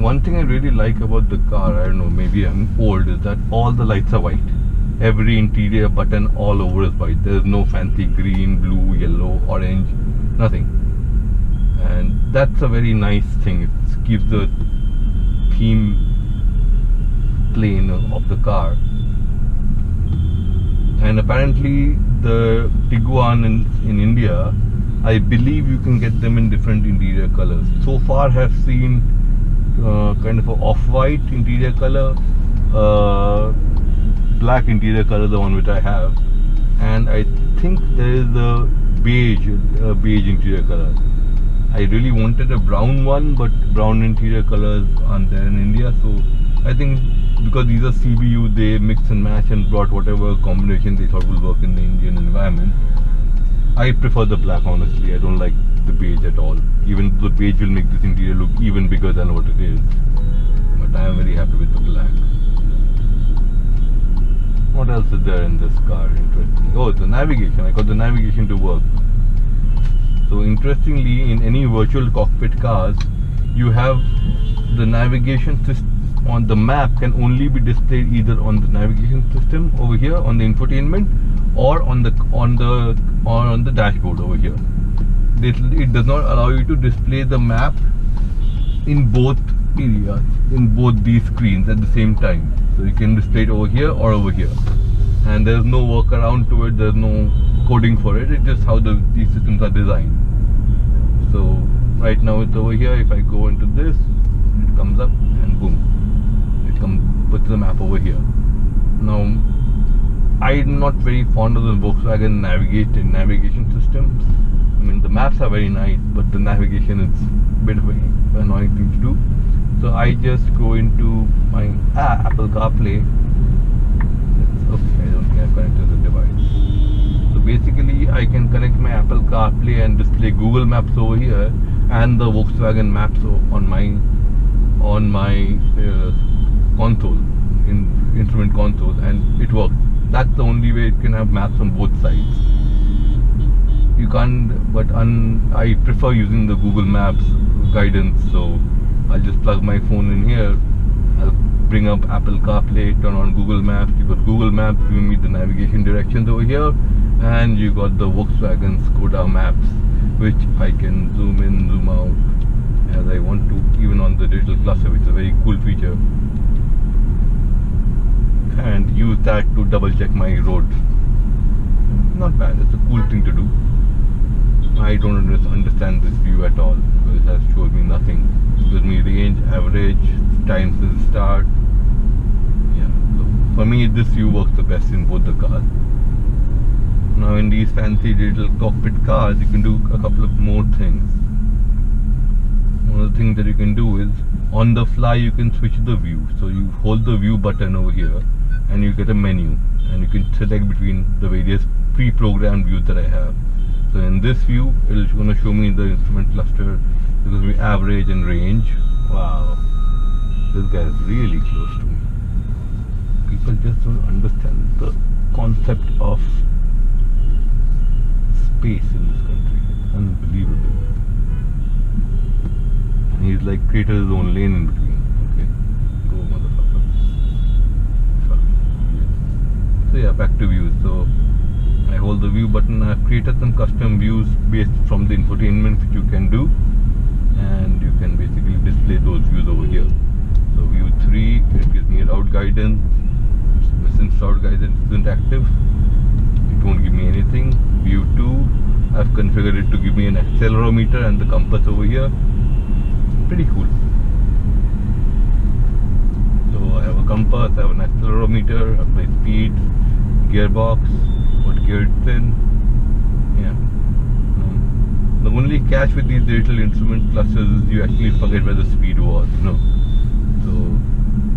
one thing I really like about the car, I don't know, maybe I'm old, is that all the lights are white. Every interior button all over is white. There's no fancy green, blue, yellow, orange, nothing. And that's a very nice thing. It keeps the theme plain of the car. And apparently the Tiguan in India, I believe you can get them in different interior colors. So far have seen kind of a off-white interior color, black interior color, the one which I have, and I think there is a beige interior color. I really wanted a brown one, but brown interior colors aren't there in India, so I think because these are CBU, they mix and match and brought whatever combination they thought will work in the Indian environment. I prefer the black, honestly. I don't like the beige at all. Even the beige will make this interior look even bigger than what it is. But I am very happy with the black. What else is there in this car interesting? Oh, the navigation. I got the navigation to work. So interestingly, in any virtual cockpit cars, you have the navigation system on the map can only be displayed either on the navigation system over here on the infotainment or on the dashboard over here. It does not allow you to display the map in both areas, in both these screens at the same time. So you can display it over here or over here, and there's no workaround to it. There's no coding for it. It's just how these systems are designed. So right now it's over here. If I go into this, it comes up and boom, it puts the map over here. Now I'm not very fond of the Volkswagen navigation systems. I mean, the maps are very nice, but the navigation is a bit of an annoying thing to do. So I just go into my Apple CarPlay. Okay, I don't think I've connected the device. So basically, I can connect my Apple CarPlay and display Google Maps over here and the Volkswagen Maps on my console, instrument console, and it works. That's the only way it can have maps on both sides. You can't, but I prefer using the Google Maps guidance, so I'll just plug my phone in here. I'll bring up Apple CarPlay, turn on Google Maps. You got Google Maps giving me the navigation directions over here, and you got the Volkswagen Skoda Maps, which I can zoom in, zoom out as I want to, even on the digital cluster, which is a very cool feature, and use that to double check my road. Not bad. It's a cool thing to do. I don't understand this view at all because it has showed me nothing. It gives me range, average, times to the start. Yeah, so for me this view works the best in both the cars. Now in these fancy digital cockpit cars, you can do a couple of more things. One of the things that you can do is, on the fly you can switch the view. So you hold the view button over here and you get a menu, and you can select between the various pre-programmed views that I have. So in this view, it's going to show me the instrument cluster. It's going to be average and range. Wow, this guy is really close to me. People just don't understand the concept of space in this country. It's unbelievable. And he's like created his own lane in between. Okay, go motherfucker. So yeah, back to views. So I hold the view button. I've created some custom views based from the infotainment which you can do, and you can basically display those views over here. So view 3, it gives me a route guidance. Since route guidance isn't active, it won't give me anything. View 2, I've configured it to give me an accelerometer and the compass over here. Pretty cool. So I have a compass, I have an accelerometer, I have my speed, gearbox, what gear it's in. Yeah. The only catch with these digital instrument clusters is you actually forget where the speed was, you know. So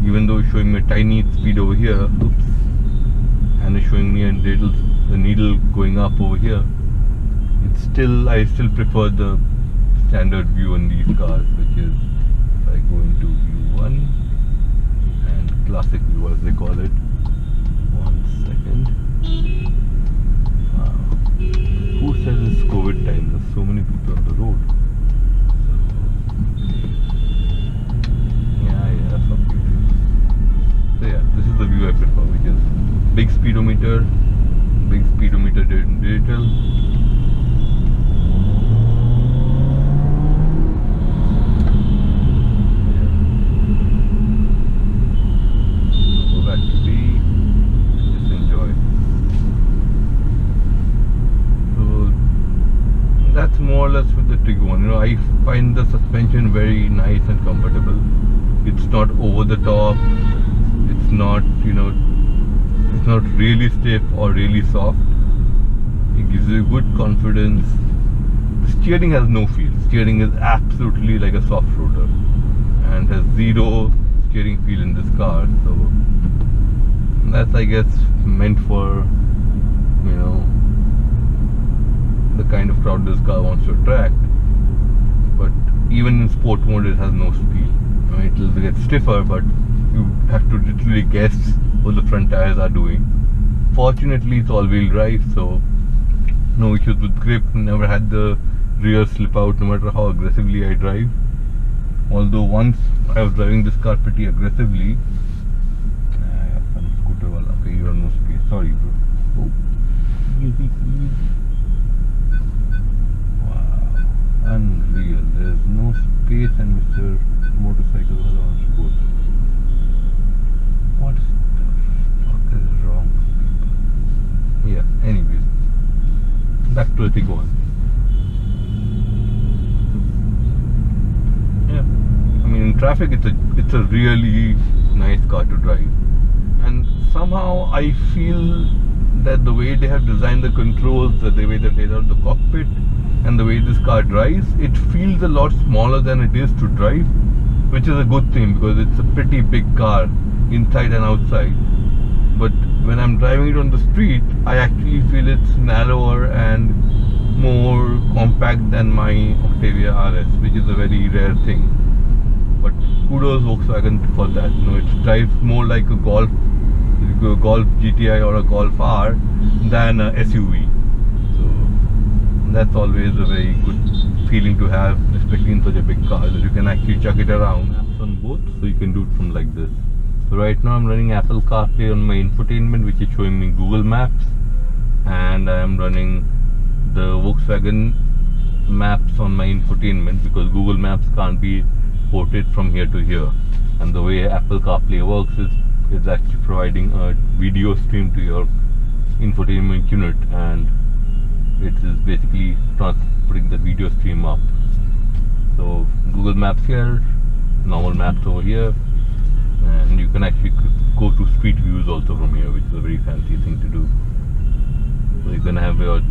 even though it's showing me a tiny speed over here, oops, and it's showing me a the needle going up over here, I still prefer the standard view on these cars, which is, if I go into view 1 and classic view as they call it. 1 second. Who says it's COVID time? There's so many people on the road. speedometer, big speedometer digital. Go back to B, just enjoy. So that's more or less with the Tiguan. You know, I find the suspension very nice and comfortable. It's not over the top. It's not, you know, it's not really stiff or really soft. It gives you good confidence. The steering has no feel. Steering is absolutely like a soft roller and has zero steering feel in this car. So that's, I guess, meant for, you know, the kind of crowd this car wants to attract. But even in sport mode, it has no feel. I mean, it will get stiffer, but you have to literally guess what the front tires are doing. Fortunately, it's all-wheel drive, so no issues with grip. Never had the rear slip out, no matter how aggressively I drive. Although once I was driving this car pretty aggressively. Some scooter wala. Okay, you have no space. Sorry, bro. Oh. Easy, easy. Wow, unreal. There's no space, and Mr. Motorcycle wala wants to go through. What the fuck is wrong with people? Yeah, anyways. Back to the Tiguan. Yeah, I mean, in traffic, it's a really nice car to drive, and somehow I feel that the way they have designed the controls, the way they laid out the cockpit, and the way this car drives, it feels a lot smaller than it is to drive, which is a good thing because it's a pretty big car inside and outside. But when I'm driving it on the street, I actually feel it's narrower and more compact than my Octavia RS, which is a very rare thing. But kudos Volkswagen for that. You know, it drives more like a Golf GTI or a Golf R than a SUV. So that's always a very good feeling to have, especially in such a big car, that you can actually chuck it around. Apps on both, so you can do it from like this. So right now I'm running Apple CarPlay on my infotainment, which is showing me Google Maps, and I am running the Volkswagen Maps on my infotainment because Google Maps can't be ported from here to here. And the way Apple CarPlay works is it's actually providing a video stream to your infotainment unit, and it is basically putting the video stream up. So Google Maps here, normal maps over here, and you can actually go to street views also from here, which is a very fancy thing to do. So you can have your,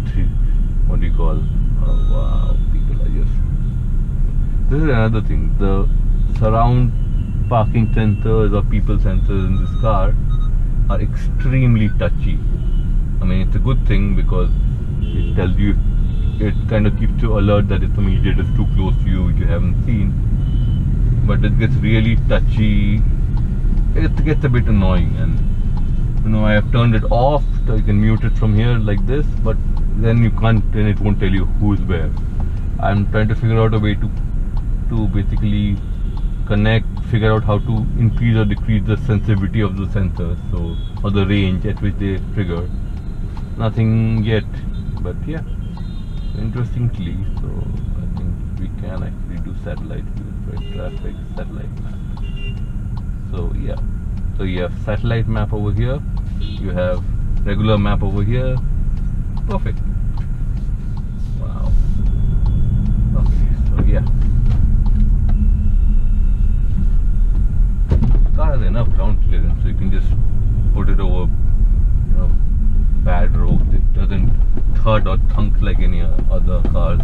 what do you call, oh wow, people are just, this is another thing, the surround parking sensors or people sensors in this car are extremely touchy. I mean, it's a good thing because it tells you, it kind of keeps you alert that if some idiot is too close to you which you haven't seen, but it gets really touchy. It gets a bit annoying, and you know, I have turned it off so you can mute it from here like this, but then you can't, then it won't tell you who's where. I'm trying to figure out a way to basically figure out how to increase or decrease the sensitivity of the sensors, so, or the range at which they trigger. Nothing yet, but yeah, interestingly, so I think we can actually do satellite views, right? Traffic, satellite map. So yeah, so you have satellite map over here, you have regular map over here. Perfect. Wow. Okay, so yeah, car has enough ground clearance, so you can just put it over, you know, bad roads. It doesn't thud or thunk like any other cars.